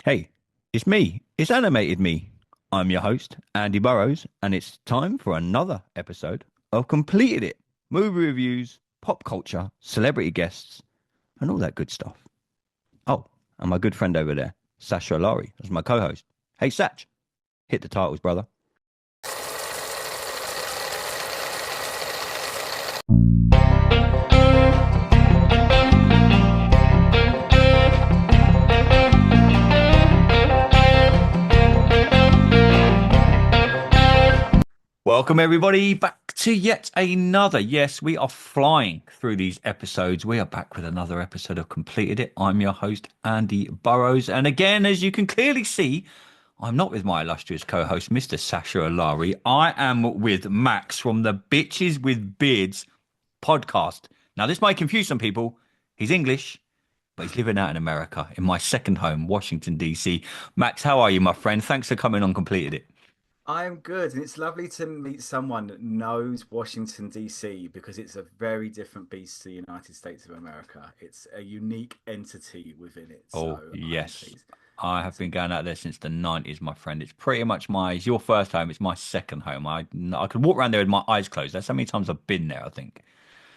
Hey, it's me. It's animated me. I'm your host, Andy Burrows, and it's time for another episode of Completed It. Movie reviews, pop culture, celebrity guests, and all that good stuff. Oh, and my good friend over there, Sasha Alari, that's my co-host. Hey, Satch, hit the titles, brother. Welcome, everybody, back to yet another. Yes, we are flying through these episodes. We are back with another episode of Completed It. I'm your host, Andy Burrows. And again, as you can clearly see, I'm not with my illustrious co host, Mr. Sasha Alari. I am with Max from the Bitches with Beards podcast. Now, this might confuse some people. He's English, but he's living out in America, in my second home, Washington, D.C. Max, how are you, my friend? Thanks for coming on Completed It. I'm good, and it's lovely to meet someone that knows Washington, D.C., because it's a very different beast to the United States of America. It's a unique entity within it, Oh, so I'm yes. pleased. I have been going out there since the 90s, my friend. It's pretty much it's your first home. It's my second home. I could walk around there with my eyes closed. That's how many times I've been there, I think.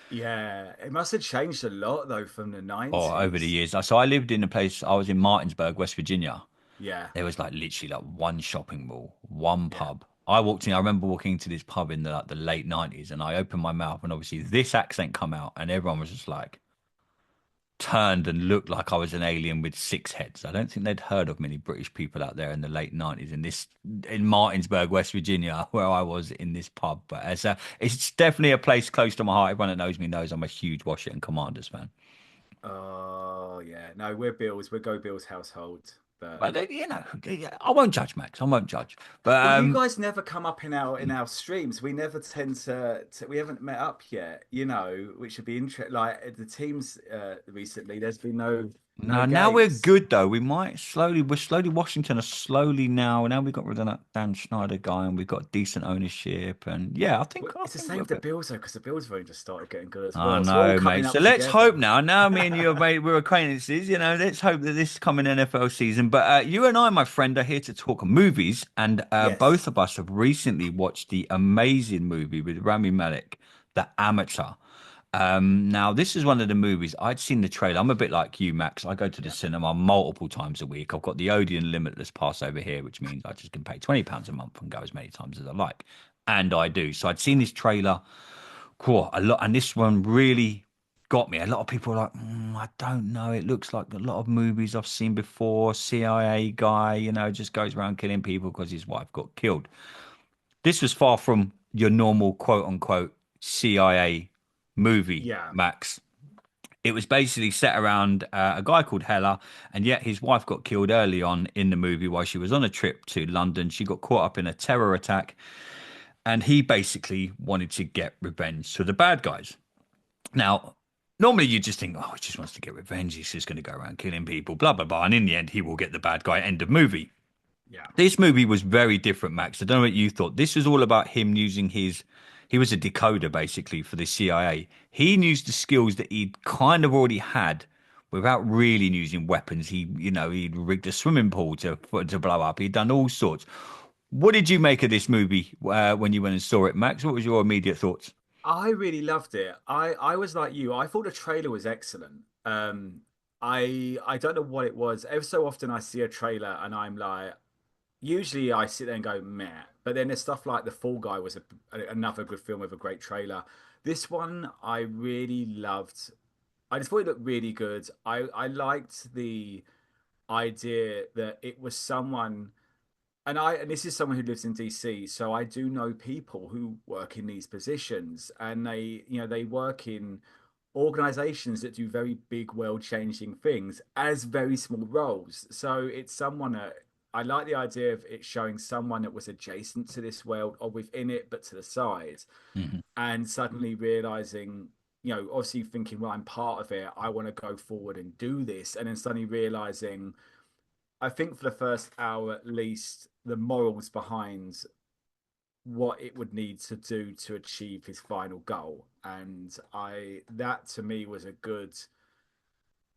Yeah, it must have changed a lot though from the Or over the 90s. years. So I lived in a place, I was in Martinsburg, West Virginia. Yeah, There was like literally like one shopping mall, one yeah. pub. I remember walking into this pub in the late 90s and I opened my mouth and obviously this accent come out and everyone was just like, turned and looked like I was an alien with six heads. I don't think they'd heard of many British people out there in the late 90s in Martinsburg, West Virginia, where I was in this pub. But it's definitely a place close to my heart. Everyone that knows me knows I'm a huge Washington Commanders fan. Oh, yeah. No, we're Bills. We're Go Bills household. But But I won't judge, Max. I won't judge. But well, you guys never come up in our streams. We never tend to we haven't met up yet, which would be interesting. Like the teams recently, there's been no now we're games. good though. We're slowly Washington are slowly now we got rid of that Dan Schneider guy and we've got decent ownership and yeah, Well, I it's the think same we're with the good. Bills though, because the Bills have only just started getting good as I well. So we're all know, coming mate. So up let's hope together. now. Now me and you are mate, we're acquaintances. Let's hope that this coming NFL season. But you and I, my friend, are here to talk movies, and Yes. both of us have recently watched the amazing movie with Rami Malek, The Amateur. Now this is one of the movies I'd seen the trailer. I'm a bit like you, Max. I go to the Yeah. cinema multiple times a week. I've got the Odeon Limitless pass over here, which means I just can pay £20 a month and go as many times as I like, and I do. So I'd seen this trailer. Cool, a lot, and this one really got me. A lot of people are like, I don't know. It looks like a lot of movies I've seen before. CIA guy, just goes around killing people because his wife got killed. This was far from your normal quote unquote CIA movie, Yeah. Max. It was basically set around a guy called Hella, and yet his wife got killed early on in the movie while she was on a trip to London. She got caught up in a terror attack, and he basically wanted to get revenge to the bad guys. Now, normally you just think, oh, he just wants to get revenge. He's just going to go around killing people, blah, blah, blah. And in the end, he will get the bad guy. End of movie. Yeah. This movie was very different, Max. I don't know what you thought. This was all about him using he was a decoder basically for the CIA. He used the skills that he'd kind of already had without really using weapons. He'd rigged a swimming pool to blow up. He'd done all sorts. What did you make of this movie when you went and saw it, Max? What was your immediate thoughts? I really loved it. I was like you. I thought the trailer was excellent. I don't know what it was. Ever so often I see a trailer and I'm like, usually I sit there and go meh. But then there's stuff like The Fall Guy was another good film with a great trailer. This one I really loved. I just thought it looked really good. I liked the idea that it was someone, and this is someone who lives in DC, so I do know people who work in these positions, and they work in organizations that do very big world changing things as very small roles. So it's someone that I like the idea of it showing someone that was adjacent to this world or within it, but to the side, Mhm. and suddenly realizing, obviously thinking, well, I'm part of it. I want to go forward and do this. And then suddenly realizing, I think for the first hour at least, the morals behind what it would need to do to achieve his final goal. And that to me was a good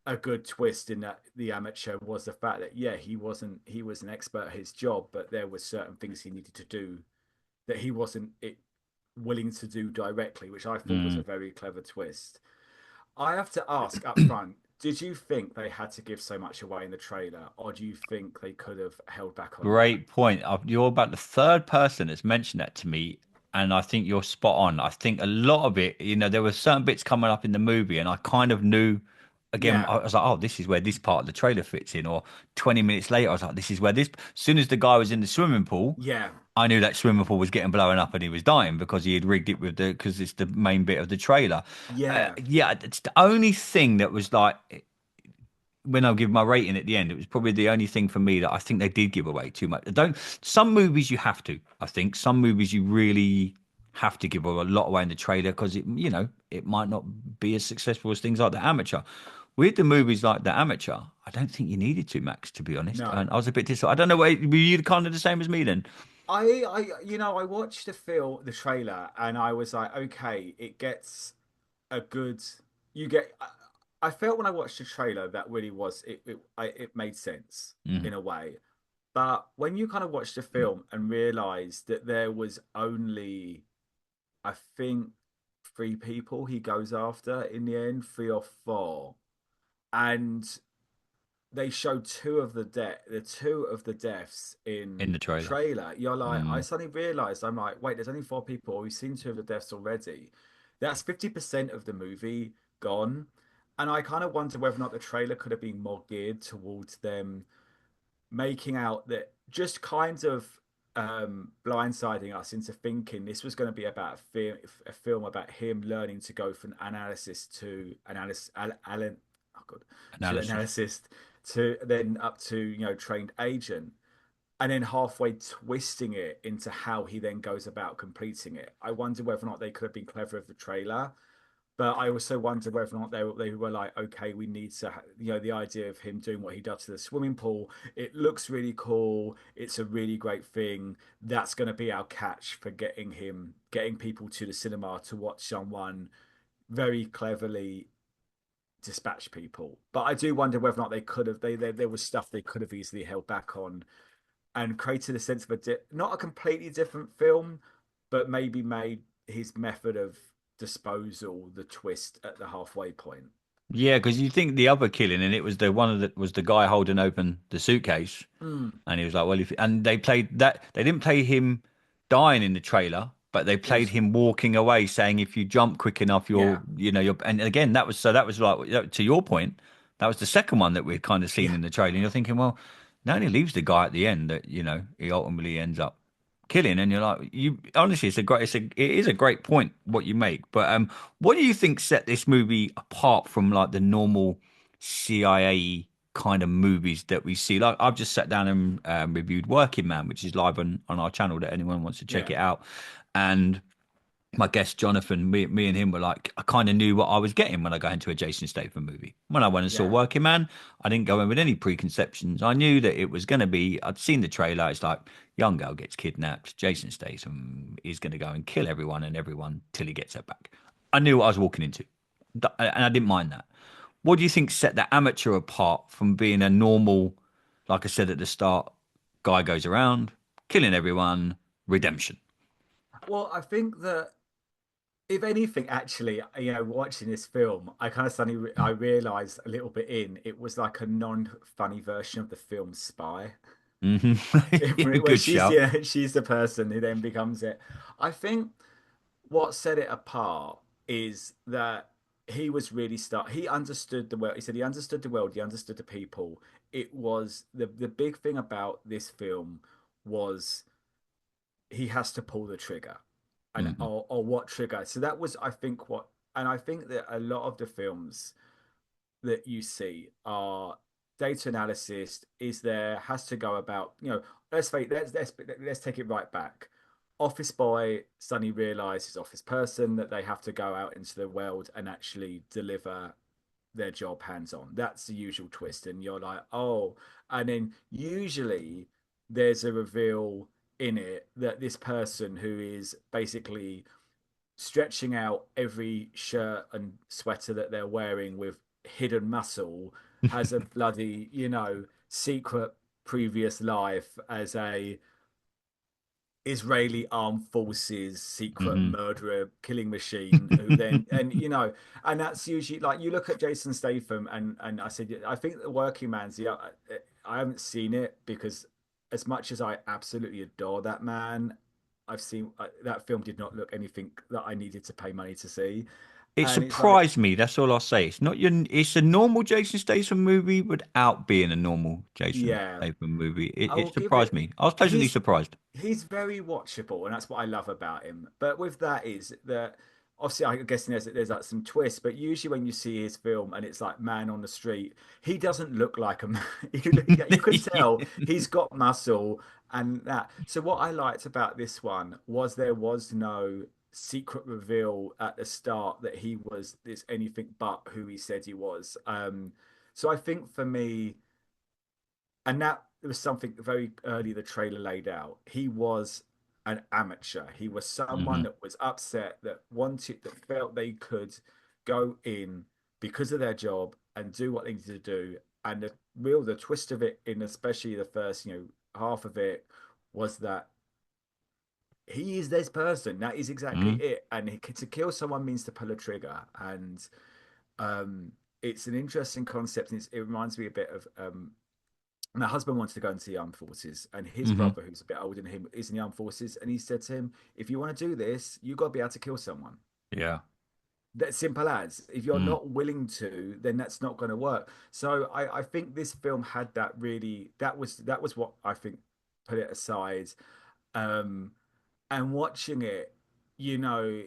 a good twist in that the amateur was the fact that yeah, he was an expert at his job, but there were certain things he needed to do that he wasn't willing to do directly, which I thought was a Mm. very clever twist. I have to ask up front, did you think they had to give so much away in the trailer, or do you think they could have held back on that? Great point. You're about the third person that's mentioned that to me, and I think you're spot on. I think a lot of it, there were certain bits coming up in the movie, and I kind of knew. Again, Yeah, I was like, "Oh, this is where this part of the trailer fits in." Or 20 minutes later, I was like, "This is where this." As soon as the guy was in the swimming pool, yeah, I knew that swimming pool was getting blown up and he was dying because he had rigged it with because it's the main bit of the trailer. yeah. Yeah, it's the only thing that was like when I give my rating at the end, it was probably the only thing for me that I think they did give away too much. I don't. Some movies you have to. I think some movies you really have to give a lot away in the trailer because it might not be as successful as things like The Amateur. With the movies like The Amateur, I don't think you needed to, Max. To be honest, No. and I was a bit disappointed. I don't know. Were you kind of the same as me then? I watched the trailer, and I was like, okay, it gets a good. You get. I felt when I watched the trailer that really was it made sense in Hmm. a way. But when you kind of watch the film and realize that there was only, I think, three people he goes after in the end, three or four, and they showed the two of the deaths In in the the trailer. trailer. You're like, I Mm. suddenly realized, I'm like, wait, there's only four people. We've seen two of the deaths already. That's 50% of the movie gone. And I kind of wonder whether or not the trailer could have been more geared towards them making out that just kind of blindsiding us into thinking this was going to be about a film about him learning to go from analysis to analysis, oh God, to Analysis. analysis to then up to trained agent, and then halfway twisting it into how he then goes about completing it. I wonder whether or not they could have been clever with the trailer, but I also wonder whether or not they were like, okay, we need to, the idea of him doing what he does to the swimming pool. It looks really cool. It's a really great thing. That's going to be our catch for getting people to the cinema to watch someone very cleverly dispatch people. But I do wonder whether or not they could have, there was stuff they could have easily held back on and created a sense of not a completely different film, but maybe made his method of disposal the twist at the halfway point. Yeah, because you think the other killing, and it was the one that was the guy holding open the suitcase, Mm, and he was like, "Well, if," and they played that. They didn't play him dying in the trailer, but they it played was, him walking away, saying, "If you jump quick enough, yeah, you're." And again, that was like to your point. That was the second one that we've kind of seen yeah, in the trailer. And you're thinking, well, not only leaves the guy at the end that he ultimately ends up killing, and you're like, you honestly, it is a great point what you make. But what do you think set this movie apart from like the normal CIA kind of movies that we see? Like I've just sat down and reviewed Working Man, which is live on our channel that anyone wants to check yeah, it out, and my guest Jonathan, me and him were like, I kind of knew what I was getting when I got into a Jason Statham movie. When I went and saw yeah, Working Man, I didn't go in with any preconceptions. I knew that it was going to be. I'd seen the trailer. It's like young girl gets kidnapped. Jason Statham is going to go and kill everyone and everyone till he gets her back. I knew what I was walking into, and I didn't mind that. What do you think set the amateur apart from being a normal, like I said at the start, guy goes around killing everyone, redemption? well, I think that if anything, actually, watching this film, I kind of suddenly I realized a little bit it was like a non-funny version of the film Spy. Hmm. Where Good she's shout. she's the person who then becomes it. I think what set it apart is that he understood the world. He said he understood the world, he understood the people. It was the big thing about this film was he has to pull the trigger, and Hmm. or what trigger. So that was, I think, what, and I think that a lot of the films that you see are data analysis is there has to go about, let's take it right back. Office boy suddenly realizes, office person, that they have to go out into the world and actually deliver their job hands on. That's the usual twist. And you're like, oh, and then usually there's a reveal in it that this person who is basically stretching out every shirt and sweater that they're wearing with hidden muscle has a bloody, secret previous life as a Israeli armed forces secret Hmm. murderer killing machine who then and that's usually like you look at Jason Statham and I said I think the Working Man's I haven't seen it because as much as I absolutely adore that man, I've seen that film did not look anything that I needed to pay money to see, It and it's like surprised me. That's all I'll say. It's not your. It's a normal Jason Statham movie without being a normal Jason yeah, Statham movie. I It will give surprised it. me. I was pleasantly He's surprised. he's very watchable, and that's what I love about him. But with that is that obviously I guess there's like some twists, but usually when you see his film and it's like man on the street, he doesn't look like a man. You can tell he's got muscle and that. So what I liked about this one was there was no secret reveal at the start that he was this anything but who he said he was. So I think for me and that was something very early the trailer laid out. He was an amateur. He was someone Hmm. that was upset, that felt they could go in because of their job and do what they needed to do. And the twist of it, in especially the first, half of it, was that he is this person. That is exactly Hmm. it. And to kill someone means to pull a trigger. And um, it's an interesting concept. And it reminds me a bit of my husband wanted to go into the armed forces, and his Hmm. brother, who's a bit older than him, is in the armed forces. And he said to him, "If you want to do this, you got to be able to kill someone. Yeah. That's simple as. If you're Mm. not willing to, then that's not going to work." So I think this film had that really. That was what I think put it aside. Um, and watching it, you know,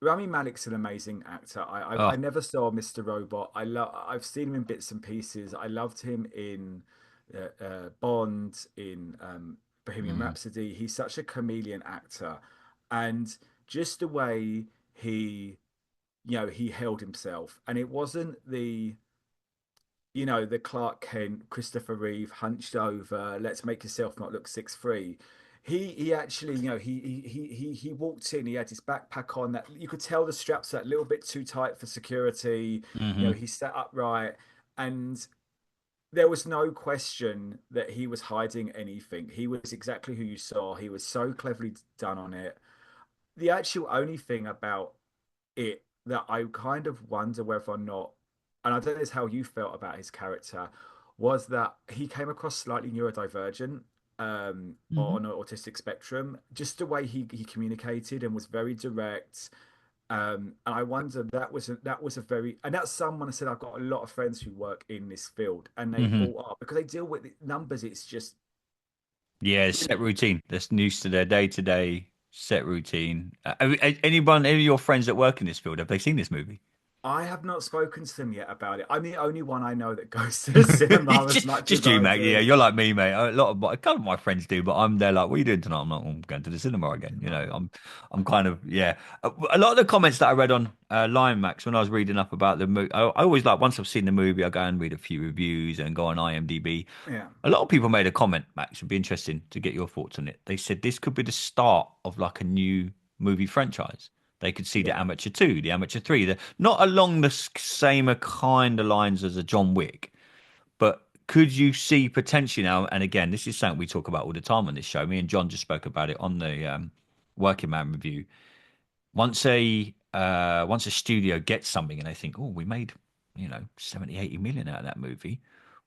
Rami Malek's an amazing actor. I Oh. never saw Mr. Robot. I've seen him in bits and pieces. I loved him in Bond, in Bohemian Mm. Rhapsody. He's such a chameleon actor, and just the way he he held himself, and it wasn't the Clark Kent, Christopher Reeve, hunched over, let's make yourself not look 6'3". He actually, he walked in, he had his backpack on that you could tell the straps are a little bit too tight for security. Hmm. He sat upright and there was no question that he was hiding anything. He was exactly who you saw. He was so cleverly done on it. The actual only thing about it that I kind of wonder whether or not, and I don't know how you felt about his character, was that he came across slightly neurodivergent Hmm. on an autistic spectrum. Just the way he communicated and was very direct. And I wonder that was a very and that's someone I said I've got a lot of friends who work in this field and they Hmm. brought up because they deal with numbers. It's just Yeah, you set know routine. That's news to their day-to-day set routine. Anyone, any of your friends that work in this field, have they seen this movie? I have not spoken to them yet about it. I'm the only one I know that goes to the cinema as much Just as you, I mate. Yeah, do. you're like me, mate. A lot of a couple of my friends do, but I'm there like, what are you doing tonight? I'm not. I'm going to the cinema again. No. I'm kind of yeah. A lot of the comments that I read on Lion Max when I was reading up about the movie, I always like once I've seen the movie, I go and read a few reviews and go on IMDb. Yeah. A lot of people made a comment, Max. It'd be interesting to get your thoughts on it. They said this could be the start of like a new movie franchise. They could see the Yeah. Amateur 2, the Amateur 3, not along the same kind of lines as a John Wick, but could you see potentially now? And again, this is something we talk about all the time on this show. Me and John just spoke about it on the Working Man review. Once a studio gets something and they think, oh, we made 70, 80 million out of that movie,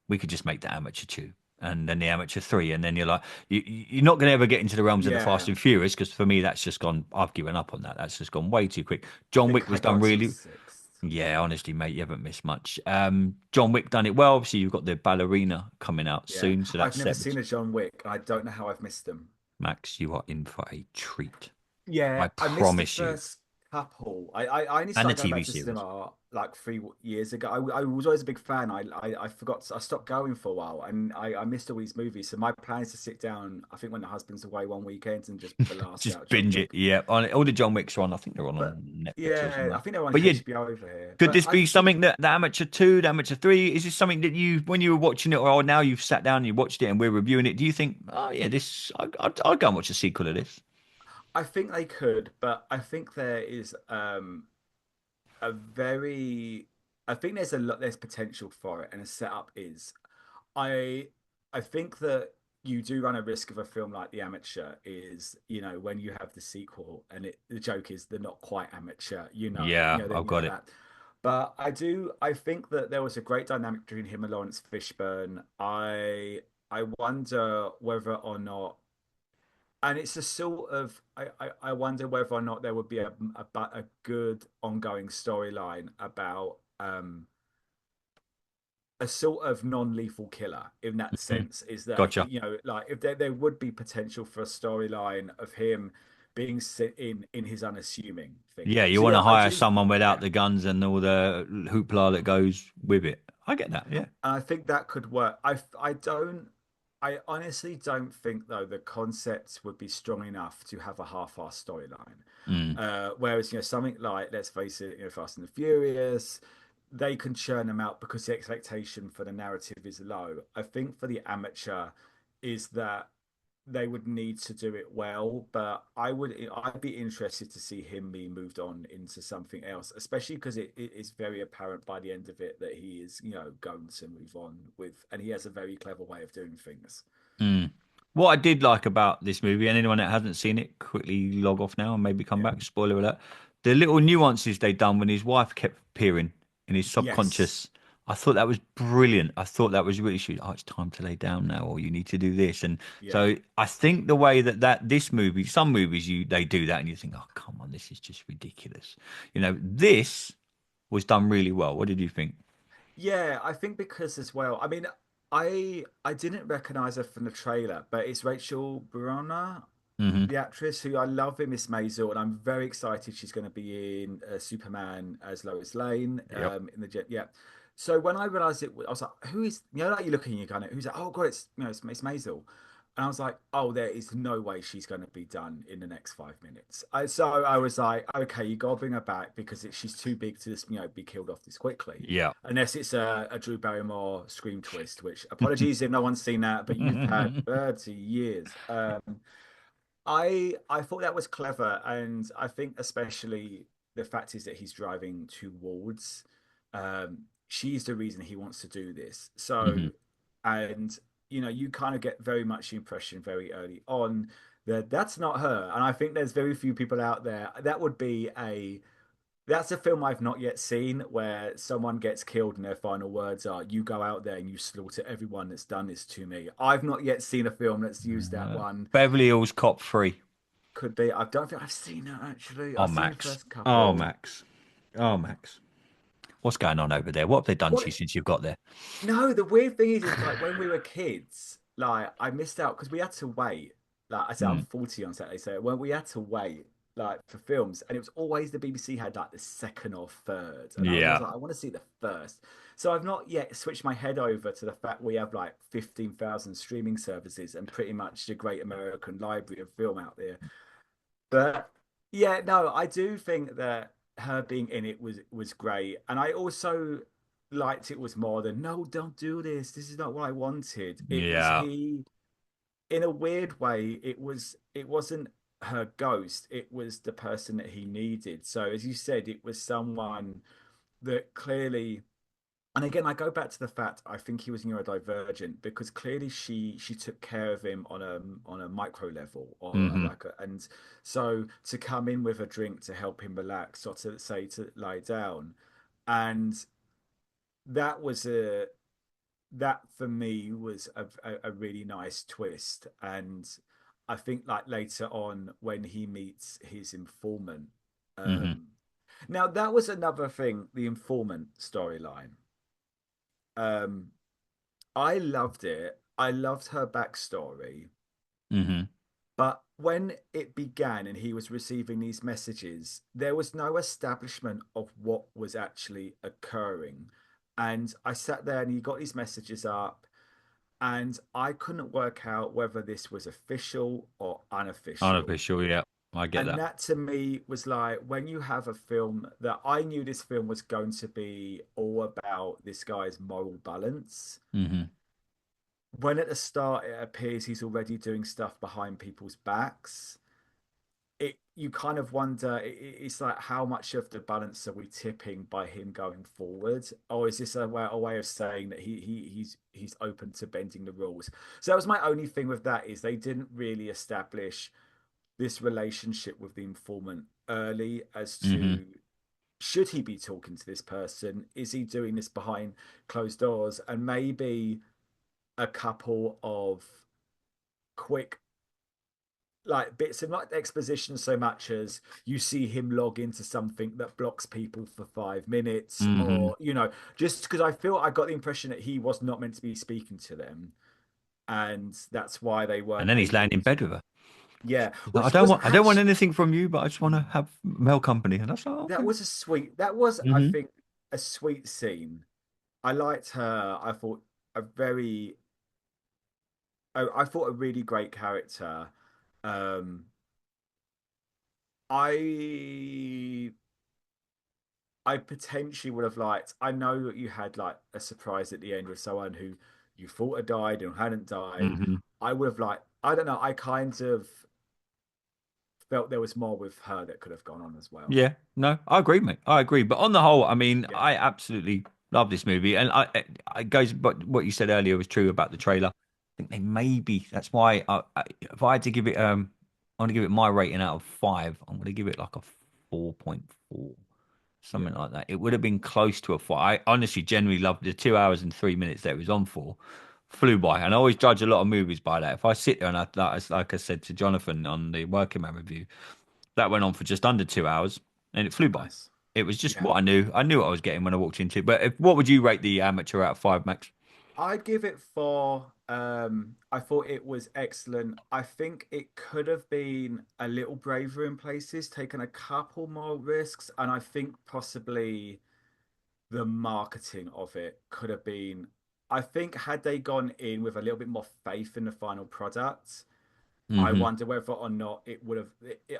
we could just make the Amateur 2 and then the Amateur 3, and then you're like, you're not going to ever get into the realms of the Fast Yeah. and Furious because for me that's just gone. I've given up on that. That's just gone way too quick. I John Wick think I was done got till really. sixth. Yeah, honestly, mate, you haven't missed much. John Wick done it well. Obviously, you've got the ballerina coming out Yeah. soon, so I've that's never set. seen a John Wick. I don't know how I've missed them. Max, you are in for a treat. Yeah, I I missed the promise you. first couple. I only And the started going TV back to series. cinema like 3 years ago. I was always a big fan. I forgot. I stopped going for a while, and I missed all these movies. So my plan is to sit down. I think when the husband's away one weekend and just blast Just out John binge it. Wick. Yeah, on all the John Wicks are on. I think they're But on Netflix or yeah, I somewhere. think they're on But yeah, HBO over here. could But this I be think something that the Amateur 2, the Amateur 3, is this something that you, when you were watching it, or now you've sat down and you watched it and we're reviewing it, do you think, oh yeah, I'll go and watch a sequel of this? I think they could, but I think there is a very I think there's a lot, there's potential for it, and the setup is. I I think that you do run a risk of a film like The Amateur is, when you have the sequel and the joke is they're not quite amateur, Yeah, I've you know got it. that. But I think that there was a great dynamic between him and Lawrence Fishburne. I wonder whether or not, and it's a sort of, I wonder whether or not there would be a good ongoing storyline about a sort of non-lethal killer in that Mhm. sense. Is that if Gotcha. like if there would be potential for a storyline of him being in his unassuming thing. Yeah, you So want to yeah, I hire do. someone without Yeah. the guns and all the hoopla that goes with it. I get that. Yeah. And I think that could work. I honestly don't think though the concept would be strong enough to have a half-assed storyline. Mm, Whereas something like, let's face it, Fast and the Furious, they can churn them out because the expectation for the narrative is low. I think for the amateur is that they would need to do it well, but I'd be interested to see him be moved on into something else, especially because it is very apparent by the end of it that he is, going to move on with, and he has a very clever way of doing things. mm. What I did like about this movie, and anyone that hasn't seen it, quickly log off now and maybe come Yeah. back. Spoiler alert. The little nuances they done when his wife kept appearing in his Yes. subconscious. I thought that was brilliant. I thought that was really sweet. Oh, it's time to lay down now, or you need to do this. And Yeah. so I think the way that this movie, some movies they do that, and you think, oh, come on, this is just ridiculous. This was done really well. What did you think? Yeah, I think because as well. I mean, I didn't recognize her from the trailer, but it's Rachel Brunner, Hmm. the actress who I love in Miss Maisel, and I'm very excited she's going to be in Superman as Lois Lane Yep. in the jet. Yeah. So when I realized it, I was like, "Who is?" Like you look and you kind of, "Who's that?" Oh God, it's Miss Maisel, and I was like, "Oh, there is no way she's going to be done in the next 5 minutes." So I was like, "Okay, you got to bring her back because she's too big to just be killed off this quickly." Yeah. Unless it's a Drew Barrymore scream twist, which apologies if no one's seen that, but you've had 30 years. I thought that was clever, and I think especially the fact is that he's driving towards. She's the reason he wants to do this. So, Hmm. and you kind of get very much the impression very early on that that's not her. And I think there's very few people out there that would be a that's a film I've not yet seen where someone gets killed and their final words are, "You go out there and you slaughter everyone that's done this to me." I've not yet seen a film that's used that one. Beverly Hills Cop 3. Could be. I don't think I've seen that actually. Oh, I've seen the Max. first Oh, couple. Max. Oh, Max. What's going on over there? What have they done to you What? since you've got there? No, the weird thing is like when we were kids, like I missed out because we had to wait. Like I said, I'm Mm. 40 on Saturday, so when we had to wait like for films, and it was always the BBC had like the second or third, and I was always Yeah. like, I want to see the first. So I've not yet switched my head over to the fact we have like 15,000 streaming services and pretty much the great American library of film out there. But yeah, no, I do think that her being in it was great, and I also liked it was more than, no, don't do this. This is not what I wanted. It was Yeah. he, in a weird way. It wasn't her ghost. It was the person that he needed. So as you said, it was someone that clearly. And again, I go back to the fact I think he was neurodivergent because clearly she took care of him on a micro level or Hmm. like and so to come in with a drink to help him relax or to say to lie down, and that was a that for me was a really nice twist. And I think like later on when he meets his informant, Hmm. um, now that was another thing, the informant storyline. Um, I loved it. I loved her backstory. Hmm. But when it began and he was receiving these messages, there was no establishment of what was actually occurring. And I sat there and he got these messages up, and I couldn't work out whether this was official or unofficial. Unofficial. Yeah. I get And that. that to me was like when you have a film that I knew this film was going to be all about this guy's moral balance, Hmm. when at the start it appears he's already doing stuff behind people's backs, you kind of wonder it's like how much of the balance are we tipping by him going forward, or is this a way of saying that he's open to bending the rules? So that was my only thing with that, is they didn't really establish this relationship with the informant early as Hmm. to should he be talking to this person, is he doing this behind closed doors, and maybe a couple of quick like bits of not exposition so much as you see him log into something that blocks people for 5 minutes, Hmm. or just because I feel I got the impression that he was not meant to be speaking to them, and that's why they And weren't then he's laying able in to. bed with her. Yeah, He's like, which I don't was want, I don't want actually anything from you, but I just want to have male company. And I was like, that okay. was a sweet that was I Hmm. think a sweet scene. I liked her. I thought a very I thought a really great character. um I I potentially would have liked. I know that you had like a surprise at the end with someone who you thought had died and hadn't died. Hmm. I would have liked. I don't know. I kind of felt there was more with her that could have gone on as well. Yeah, no, I agree, mate. I agree. But on the whole, I mean, Yeah, I absolutely love this movie, and it goes. But what you said earlier was true about the trailer. I think they maybe that's why if I had to give it, I want to give it my rating out of five. I'm going to give it like a 4.4, something yeah. like that. It would have been close to a five. I honestly, genuinely loved the 2 hours and 3 minutes that it was on for. Flew by, and I always judge a lot of movies by that. If I sit there and like I said to Jonathan on the Working Man review. That went on for just under 2 hours, and it flew by. Nice. It was just Yeah. what I knew. I knew what I was getting when I walked into it. But what would you rate the Amateur out of five, Max? I'd give it four. I thought it was excellent. I think it could have been a little braver in places, taken a couple more risks, and I think possibly the marketing of it could have been. I think had they gone in with a little bit more faith in the final product, I Hmm. wonder whether or not it would have.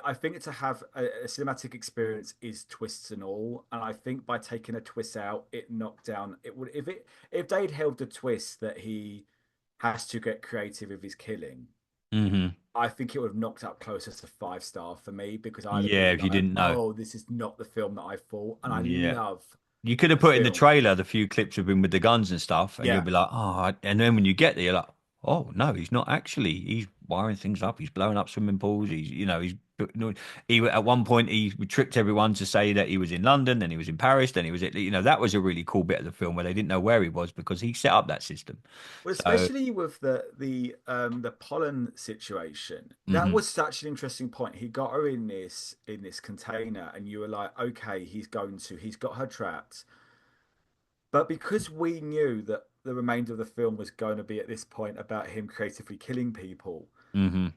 I think to have a cinematic experience is twists and all, and I think by taking a twist out, it knocked down. It would if they'd held the twist that he has to get creative with his killing. Hmm. I think it would have knocked up closer to 5 star for me, because I'd have Yeah, been if you like, didn't know. "Oh, this is not the film that I thought," and I Yeah. love You could have the put in the film. trailer the few clips of him with the guns and stuff, and you'll Yeah. be like, oh, and then when you get there, you're like, oh no, he's not actually. He's wiring things up. He's blowing up swimming pools. He's no, he at one point he tricked everyone to say that he was in London, then he was in Paris, then he was that was a really cool bit of the film where they didn't know where he was because he set up that system. Well, So, especially with the pollen situation, that mhm, was such an interesting point. He got her in this container, and you were like, okay, he's got her trapped. But because we knew that the remainder of the film was going to be at this point about him creatively killing people, mhm,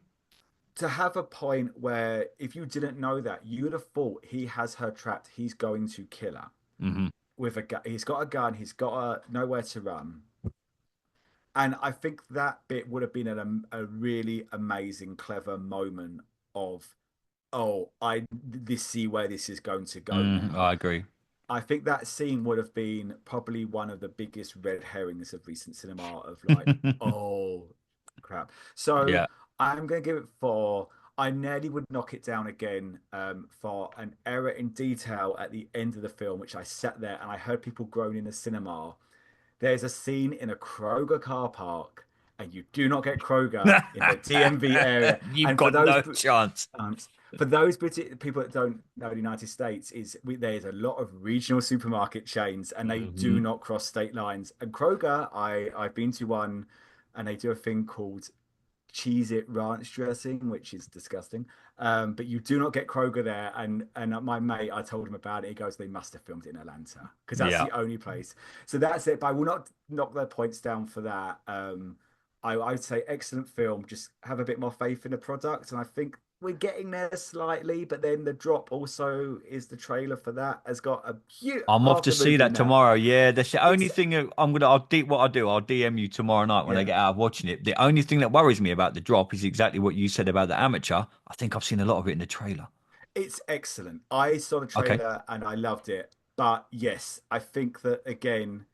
to have a point where if you didn't know that, you would have thought he has her trapped. He's going to kill her mhm, with a gun. He's got a gun. He's got nowhere to run. And I think that bit would have been a really amazing, clever moment of, oh, I this see where this is going to go now. I agree. I think that scene would have been probably one of the biggest red herrings of recent cinema of like, oh crap. So Yeah. I'm gonna give it four. I nearly would knock it down again for an error in detail at the end of the film, which I sat there and I heard people groan in the cinema. There's a scene in a Kroger car park, and you do not get Kroger in the DMV area. You've And for got those no chance. um, for those British people that don't know the United States, there's a lot of regional supermarket chains, and they do Hmm. not cross state lines. And Kroger, I've been to one, and they do a thing called Cheese It Ranch dressing, which is disgusting. But you do not get Kroger there. And my mate, I told him about it. He goes, they must have filmed it in Atlanta because that's Yeah. the only place. So that's it. But I will not knock their points down for that. I would say excellent film. Just have a bit more faith in the product, and I think we're getting there slightly. But then the drop also is the trailer for that has got a huge I'm off half to the see movie that now. tomorrow. Yeah, that's the only It's thing that I'll do. I'll DM you tomorrow night when I yeah. get out of watching it. The only thing that worries me about the drop is exactly what you said about the amateur. I think I've seen a lot of it in the trailer. It's excellent. I saw the Okay, trailer and I loved it. But yes, I think that again,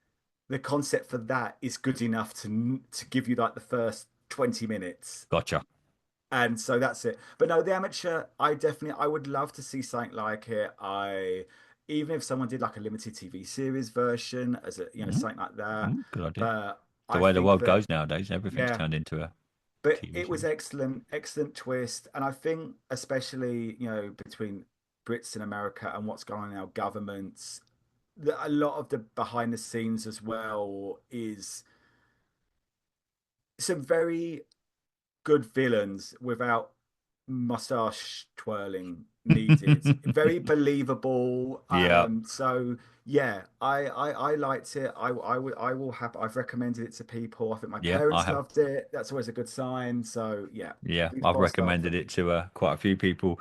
the concept for that is good enough to give you like the first 20 minutes. gotcha. And so that's it. But no, the amateur, I would love to see something like it. Even if someone did like a limited TV series version as a, Mhm. something like that. Mhm. Good idea. But The I way the think world that, goes nowadays, everything's yeah, turned into a but TV it was series. excellent, excellent twist. And I think especially, between Brits and America and what's going on in our governments, that a lot of the behind the scenes as well is some very good villains without mustache twirling needed. Very believable. Yeah, So yeah, I liked it. I will have. I've recommended it to people. I think my yeah, I parents have. loved it. That's always a good sign. So yeah, Yeah, big I've four star for recommended me. it to quite a few people.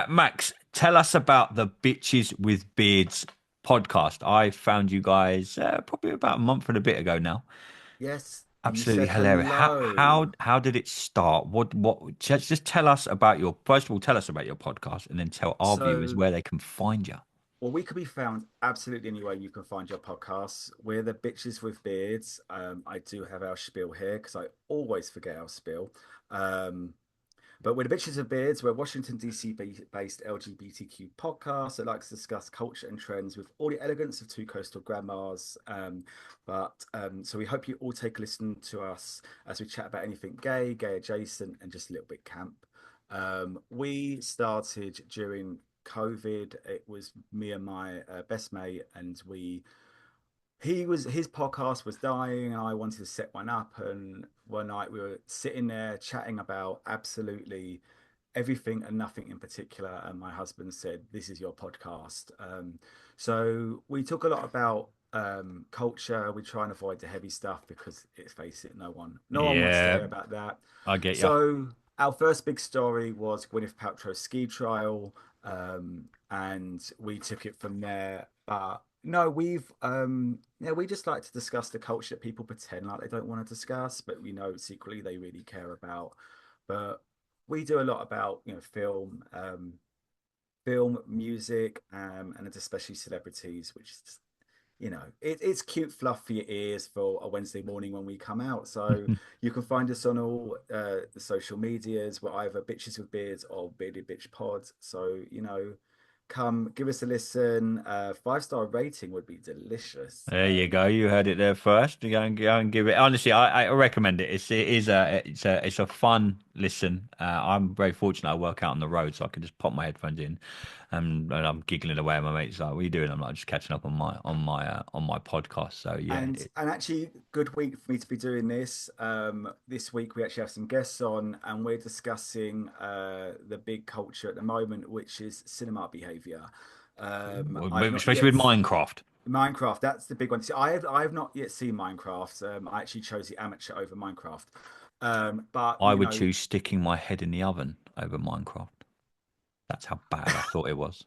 Max, tell us about the Bitches with Beards podcast. I found you guys probably about a month and a bit ago now. Yes, and you Absolutely said hilarious. How hello. how how did it start? What just tell us about your first of all, tell us about your podcast and then tell our viewers So where they can find you. well, we could be found absolutely anywhere you can find your podcasts. We're the Bitches with Beards. I do have our spiel here because I always forget our spiel. Um, But we're the Bitches of Beards. We're a Washington, D.C. based LGBTQ podcast that likes to discuss culture and trends with all the elegance of two coastal grandmas. So we hope you all take a listen to us as we chat about anything gay, gay adjacent, and just a little bit camp. We started during COVID. It was me and my best mate, and his podcast was dying and I wanted to set one up, and one night we were sitting there chatting about absolutely everything and nothing in particular, and my husband said, this is your podcast. So we talk a lot about culture. We try and avoid the heavy stuff because let's face it, no one wants to Yeah, hear about that. I get you. So our first big story was Gwyneth Paltrow's ski trial, and we took it from there. But no, we just like to discuss the culture that people pretend like they don't want to discuss, but we know secretly they really care about. But we do a lot about film, music, and especially celebrities, which is it's cute fluff for your ears for a Wednesday morning when we come out. So you can find us on all the social medias. We're either Bitches with Beards or Bearded Bitch Pod. So come give us a listen. 5 star rating would be delicious. There you go. You heard it there first. Go and give it. Honestly, I recommend it. It's a fun listen. I'm very fortunate. I work out on the road, so I can just pop my headphones in, and I'm giggling away. My mate's like, "What are you doing?" I'm like, "Just catching up on my podcast." So yeah, And actually, good week for me to be doing this. This week we actually have some guests on, and we're discussing the big culture at the moment, which is cinema behavior. I've not especially with yet Minecraft, Minecraft. That's the big one. See, I have not yet seen Minecraft. I actually chose the amateur over Minecraft. But I would choose sticking my head in the oven over Minecraft. That's how bad I thought it was.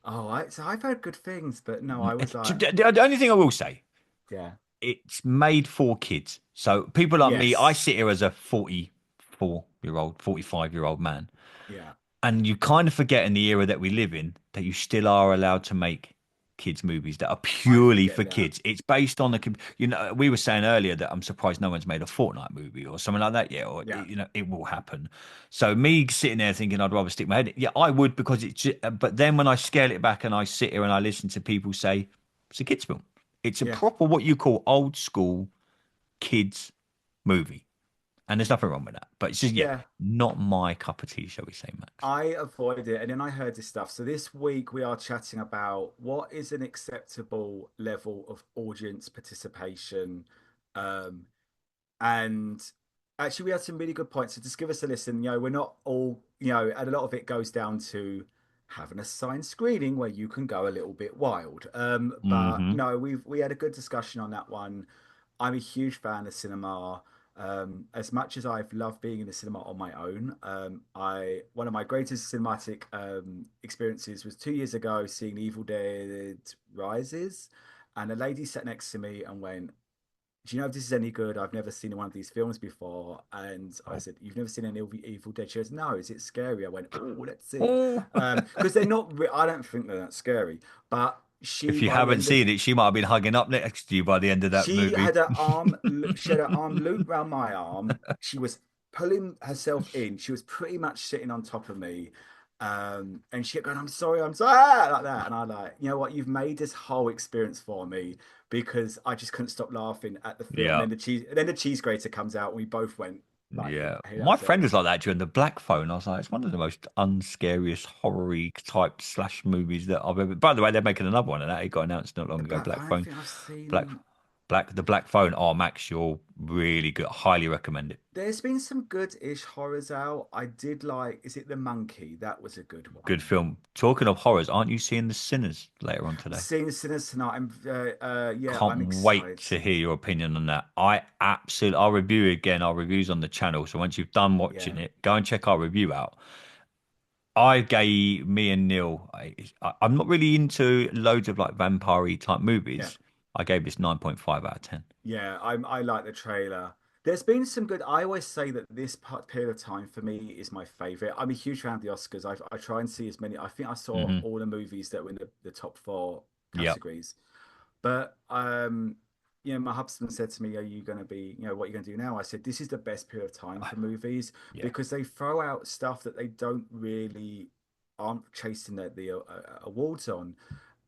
so I've heard good things, but no, I was like, The only thing I will say, yeah, it's made for kids. So people like me, I yes, sit here as a 44-year-old, 45-year-old man, yeah, and you kind of forget in the era that we live in that you still are allowed to make kids movies that are I purely forget for that. kids. It's based on we were saying earlier that I'm surprised no one's made a Fortnite movie or something like that yet, or Yeah, it will happen. So me sitting there thinking I'd rather stick my head in, yeah, I would because but then when I scale it back and I sit here and I listen to people say it's a kids film. It's a yeah, proper what you call old school kids movie. And there's nothing wrong with that. But it's just, yeah, yeah. not my cup of tea, shall we say, Max? I avoided it, and then I heard this stuff. So this week we are chatting about what is an acceptable level of audience participation, um, and actually we had some really good points. So just give us a listen. We're not all, and a lot of it goes down to having a signed screening where you can go a little bit wild. But Hmm. no, we had a good discussion on that one. I'm a huge fan of cinema. As much as I've loved being in the cinema on my own, I one of my greatest cinematic experiences was 2 years ago seeing Evil Dead Rises, and a lady sat next to me and went, do you know if this is any good? I've never seen one of these films before. And I Oh. said, you've never seen an Evil Dead? She goes, no, is it scary? I went, oh, let's see. Oh. Because they're not, I don't think they're that scary. But If she, you by the haven't end of, seen it, she might have been hugging up next to you by the end of that she movie. had her arm, she had her arm looped around my arm. She was pulling herself in. She was pretty much sitting on top of me. And she kept going, I'm sorry, like that. And I like, you know what, you've made this whole experience for me because I just couldn't stop laughing at the film. Yeah. And then the cheese grater comes out and we both went like Yeah. hit My friend ourselves. was like that during the Black Phone. I was like, it's one of the most unscariest horror type slash movies that I've ever. By the way, they're making another one of that. It got announced not long The ago. black, Black I don't Phone, think I've Black, seen. the Black Phone. Oh, Max, you're really good. Highly recommend it. There's been some good-ish horrors out. I did like, is it The Monkey? That was a good Good one. film. Talking of horrors, aren't you seeing The Sinners later on I'm today? seeing Sinners tonight. Yeah, I'm Can't wait excited. to hear your opinion on that. I absolutely, I'll review it again. Our reviews on the channel. So once you've done watching Yeah, it, go and check our review out. I gave me and Neil. I'm not really into loads of like vampire type yeah. movies. I gave this 9.5 out of 10. Yeah, I like the trailer. There's been some good. I always say that this period of time for me is my favorite. I'm a huge fan of the Oscars. I try and see as many. I think I saw Hmm. all the movies that were in the top four Yep. categories. But my husband said to me, "Are you going to be, what are you going to do now?" I said, "This is the best period of time for movies Yeah. because they throw out stuff that they don't really aren't chasing the awards on."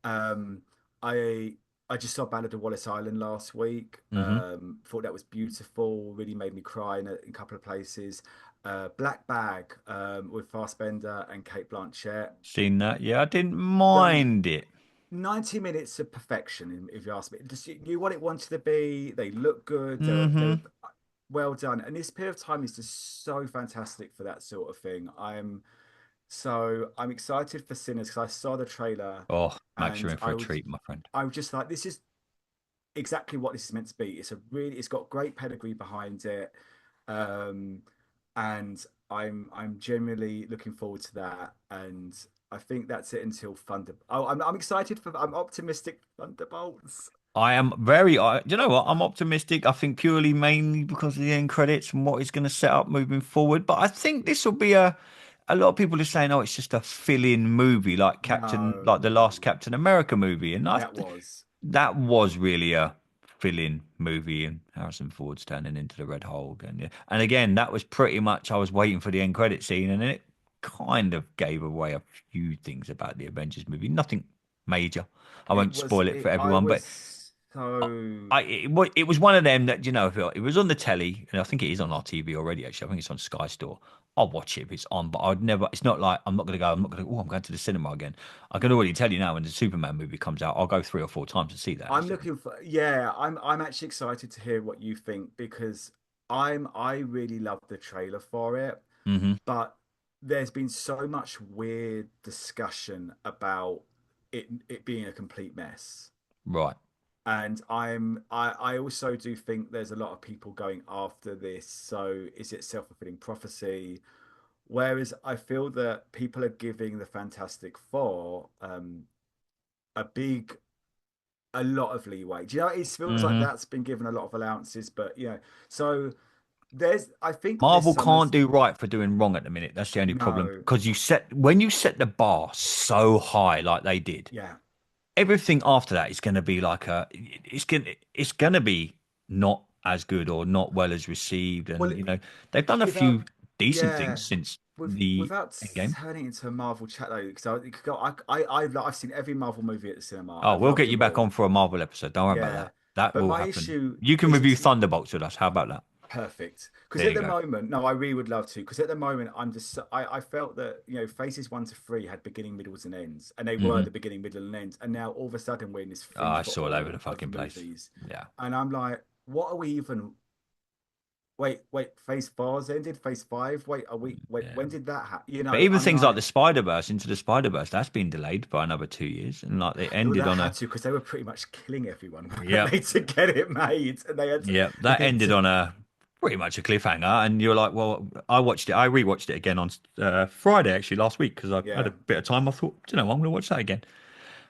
Um, I I just saw Ballad of Wallace Island last week. Hmm. Thought that was beautiful. Really made me cry in a couple of places. Black Bag with Fassbender and Kate Blanchett. Seen that? Yeah, I didn't Done mind it. 90 minutes of perfection, if you ask me. Just you knew what it wanted to be. They look good. They're Hmm. well done. And this period of time is just so fantastic for that sort of thing. I'm excited for Sinners because I saw the trailer Oh, Max, you're and in for a treat, my friend. I was just like, this is exactly what this is meant to be. It's got great pedigree behind it. Um, and I'm genuinely looking forward to that. And I think that's it until Thunder. Oh, I'm excited I'm optimistic for Thunderbolts. I am very, you know what? I'm optimistic. I think purely mainly because of the end credits and what it's going to set up moving forward. But I think this will be a lot of people are saying, oh, it's just a fill-in movie like the No, last Captain America movie. And that was. that was really a fill-in movie and Harrison Ford's turning into the Red Hulk. And yeah. And again, that was pretty much, I was waiting for the end credit scene and it kind of gave away a few things about the Avengers movie. Nothing major. I It won't was spoil it for it. I everyone, but was so it was one of them that, you know, if it was on the telly, and I think it is on our TV already, actually. I think it's on Sky Store. I'll watch it if it's on, but I'd never, it's not like I'm not going to go, I'm not going to, oh, I'm going to the cinema again. I can already tell you now when the Superman movie comes out, I'll go 3 or 4 times to see that I'm instead. looking for yeah, I'm actually excited to hear what you think because I really love the trailer for it, Hmm. but there's been so much weird discussion about it being a complete mess. Right. And I also do think there's a lot of people going after this. So is it self-fulfilling prophecy? Whereas I feel that people are giving the Fantastic Four a big a lot of leeway. Do you know, it feels like Hmm. that's been given a lot of allowances, but so I think this Marvel can't summer's do right for doing wrong at the minute. That's the only problem. no, Because when you set the bar so high like they did, yeah. everything after that is going to be like it's going to be not as good or not well as received. Well, And, you know, they've done a without, few decent yeah, things since the without end game. turning into a Marvel chat though, because I, it could go, I've seen every Marvel movie at the cinema. Oh, I've we'll loved get you them back all. on for a Marvel episode. Don't worry about Yeah, that. That but will my happen. issue You can review isn't Thunderbolts with us. How about that? perfect because There at you the go. moment, no, I really would love to. Because at the moment, I felt that phases 1 to 3 had beginning, middles, and ends, and they were Hmm. the beginning, middle, and ends. And now all of a sudden, we're in this Oh, thing for it's all over the all of the fucking place. movies, Yeah. and I'm like, what are we even? Wait, phase four's ended, phase five. Wait, are we? Wait, Yeah. when did that happen? But even I'm things like like, the Spider-Verse, Into the Spider-Verse, that's been delayed by another 2 years. And like they well, ended that on had a, to because they were pretty much killing everyone, weren't yeah, they, to get it made, and they had to, yeah, they that had ended to, on a pretty much a cliffhanger. And you're like, well, I rewatched it again on Friday, actually, last week, because I had yeah. a bit of time. I thought, you know, I'm going to watch that again.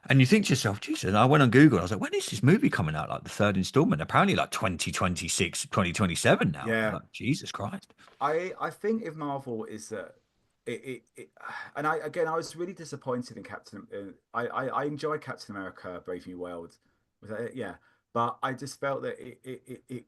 And you think to yourself, Jesus, and I went on Google. I was like, when is this movie coming out? Like the third installment? Apparently, like 2026, 2027 now. I'm Yeah, like, Jesus Christ. I think if Marvel is that it and I was really disappointed in Captain. I enjoyed Captain America: Brave New World. Was that it? Yeah, but I just felt that it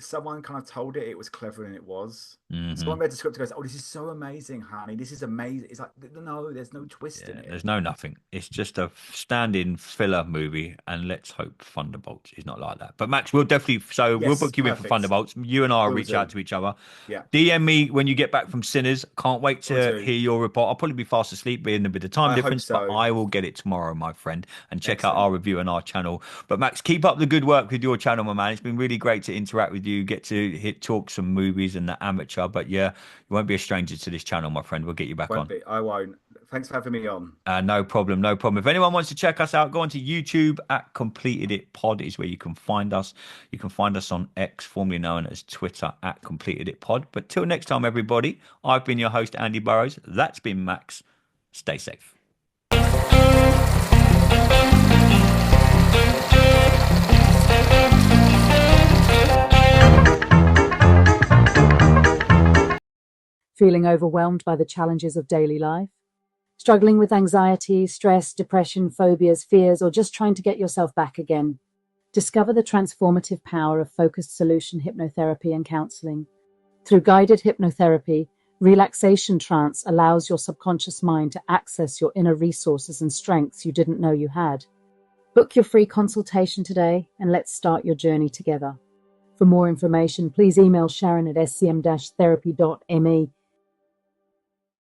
someone kind of told it was cleverer than it was. Hmm. Someone read the script and goes, "Oh, this is so amazing, honey. This is amazing." It's like, no, there's no twist in Yeah, it. there's no nothing. It's just a stand-in filler movie, and let's hope Thunderbolts is not like that. But Max, we'll definitely we'll Yes, book you in for perfect. Thunderbolts. You and I will Will reach out do. to each other. Yeah, DM me when you get back from Sinners. Can't wait will to do. hear your report. I'll probably be fast asleep being a bit of time I hope difference, but so. I will get it tomorrow, my friend, and check out Excellent. our review on our channel. But Max, keep up the good work with your channel, my man. It's been really great to interact with you, get to talk some movies and the amateur. But yeah, you won't be a stranger to this channel, my friend. We'll get you back Won't on. be. I won't. Thanks for having me on. No problem, no problem. If anyone wants to check us out, go onto YouTube at Completed It Pod is where you can find us. You can find us on X, formerly known as Twitter, at Completed It Pod. But till next time, everybody, I've been your host, Andy Burrows. That's been Max. Stay safe. Feeling overwhelmed by the challenges of daily life? Struggling with anxiety, stress, depression, phobias, fears, or just trying to get yourself back again? Discover the transformative power of focused solution hypnotherapy and counseling. Through guided hypnotherapy, relaxation trance allows your subconscious mind to access your inner resources and strengths you didn't know you had. Book your free consultation today and let's start your journey together. For more information, please email Sharon at scm-therapy.me